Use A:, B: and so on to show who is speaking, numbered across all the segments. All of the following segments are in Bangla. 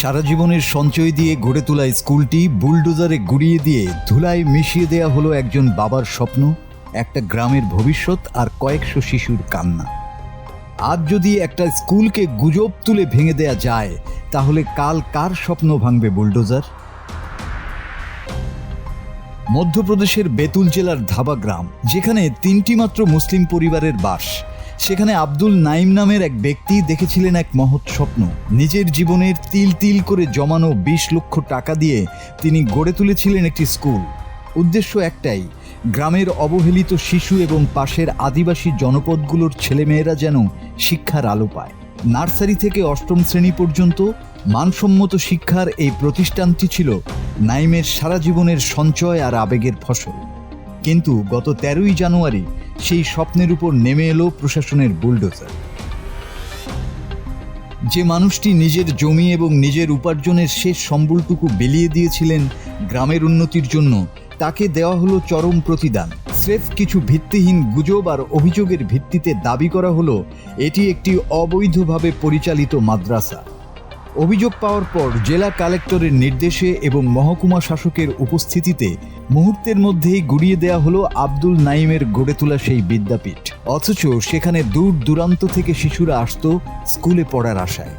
A: সারা জীবনের সঞ্চয় দিয়ে গড়ে তোলা স্কুলটি বুলডোজারে গুড়িয়ে দিয়ে ধুলায় মিশিয়ে দেয়া হলো একজন বাবার স্বপ্ন, একটা গ্রামের ভবিষ্যৎ আর কয়েকশো শিশুর কান্না। আজ যদি একটা স্কুলকে গুজব তুলে ভেঙে দেয়া যায়, তাহলে কাল কার স্বপ্ন ভাঙবে বুলডোজার? মধ্যপ্রদেশের বেতুল জেলার ধাবা গ্রাম, যেখানে 3টি মাত্র মুসলিম পরিবারের বাস, সেখানে আব্দুল নাইম নামের এক ব্যক্তি দেখেছিলেন এক মহৎ স্বপ্ন। নিজের জীবনের তিল তিল করে জমানো 20 লক্ষ টাকা দিয়ে তিনি গড়ে তুলেছিলেন একটি স্কুল। উদ্দেশ্য একটাই, গ্রামের অবহেলিত শিশু এবং পাশের আদিবাসী জনপদগুলোর ছেলেমেয়েরা যেন শিক্ষার আলো পায়। নার্সারি থেকে 8ম শ্রেণী পর্যন্ত মানসম্মত শিক্ষার এই প্রতিষ্ঠানটি ছিল নাইমের সারা জীবনের সঞ্চয় আর আবেগের ফসল। কিন্তু গত 13ই জানুয়ারি সেই স্বপ্নের উপর নেমে এলো প্রশাসনের বুলডোজার। যে মানুষটি নিজের জমি এবং নিজের উপার্জনের শেষ সম্বলটুকু বিলিয়ে দিয়েছিলেন গ্রামের উন্নতির জন্য, তাকে দেওয়া হলো চরম প্রতিদান। স্রেফ কিছু ভিত্তিহীন গুজব আর অভিযোগের ভিত্তিতে দাবি করা হলো এটি একটি অবৈধভাবে পরিচালিত মাদ্রাসা। অভিযোগ পাওয়ার পর জেলা কালেক্টরের নির্দেশে এবং মহকুমা শাসকের উপস্থিতিতে মুহূর্তের মধ্যেই গুড়িয়ে দেয়া হলো আব্দুল নাইমের গড়ে তোলা সেই বিদ্যাপীঠ। অথচ সেখানে দূর দূরান্ত থেকে শিশুরা আসতো স্কুলে পড়ার আশায়।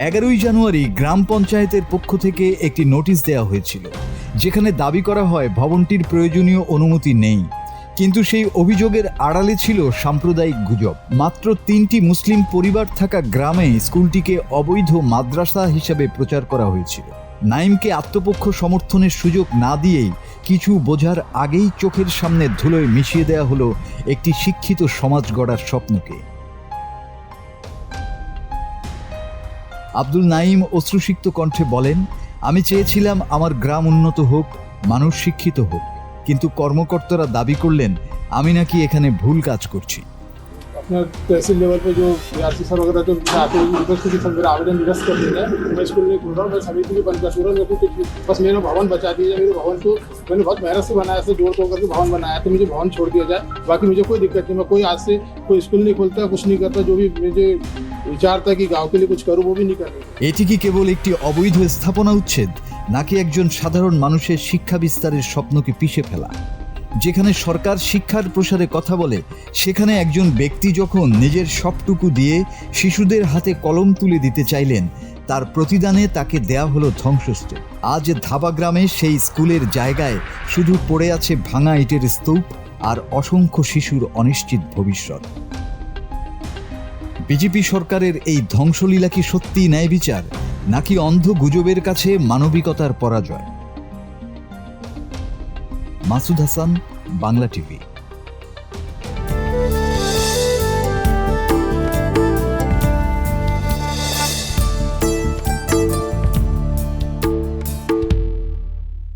A: 11ই জানুয়ারি গ্রাম পঞ্চায়েতের পক্ষ থেকে একটি নোটিশ দেওয়া হয়েছিল, যেখানে দাবি করা হয় ভবনটির প্রয়োজনীয় অনুমতি নেই। কিন্তু সেই অভিযোগের আড়ালে ছিল সাম্প্রদায়িক গুজব। মাত্র 3টি মুসলিম পরিবার থাকা গ্রামে স্কুলটিকে অবৈধ মাদ্রাসা হিসেবে প্রচার করা হয়েছিল। নাইমকে আত্মপক্ষ সমর্থনের সুযোগ না দিয়েই কিছু বোঝার আগেই চোখের সামনে ধুলোয় মিশিয়ে দেয়া হলো একটি শিক্ষিত সমাজ গড়ার স্বপ্নকে। আব্দুল নাইম অশ্রুসিক্ত কণ্ঠে বলেন, আমি চেয়েছিলাম আমার গ্রাম উন্নত হোক, মানুষ শিক্ষিত হোক, কিন্তু কর্মকর্তারা দাবি করলেন আমি নাকি এখানে ভুল কাজ করছি।
B: अपना तहसील लेवल पे जो आरसी सर वगैरह जो आते हैं रिक्वेस्ट की सर मेरा आवेदन निरस्त कर देना है। मैं स्कूल में खुल रहा हूँ, मैं समिति भी बंद कर रहा हूँ, कुछ बस मेरा भवन बचा दीजिए। मेरे भवन को मैंने बहुत मेहनत से बनाया, ऐसे जोड़ तोड़ करके भवन बनाया, तो मुझे भवन छोड़ दिया जाए। बाकी मुझे कोई दिक्कत नहीं, मैं कोई आज से कोई स्कूल नहीं खोलता, कुछ नहीं करता। जो भी मुझे विचार था कि गाँव के लिए कुछ करूँ, वो भी नहीं कर रही।
A: এটি কি কেবল একটি অবৈধ স্থাপনা উচ্ছেদ, নাকি একজন সাধারণ মানুষের শিক্ষা বিস্তারের স্বপ্নকে পিষে ফেলা? যেখানে সরকার শিক্ষার প্রসারে কথা বলে, সেখানে একজন ব্যক্তি যখন নিজের সবটুকু দিয়ে শিশুদের হাতে কলম তুলে দিতে চাইলেন, তার প্রতিদানে তাকে দেয়া হলো ধ্বংসস্তূপ। আজ ধাবা গ্রামে সেই স্কুলের জায়গায় শুধু পড়ে আছে ভাঙা ইটের স্তূপ আর অসংখ্য শিশুর অনিশ্চিত ভবিষ্যৎ। বিজেপি সরকারের এই ধ্বংসলীলা কি সত্যি ন্যায় বিচার, নাকি অন্ধ গুজবের কাছে মানবিকতার পরাজয়? মাসুদ হাসান, বাংলা টিভি।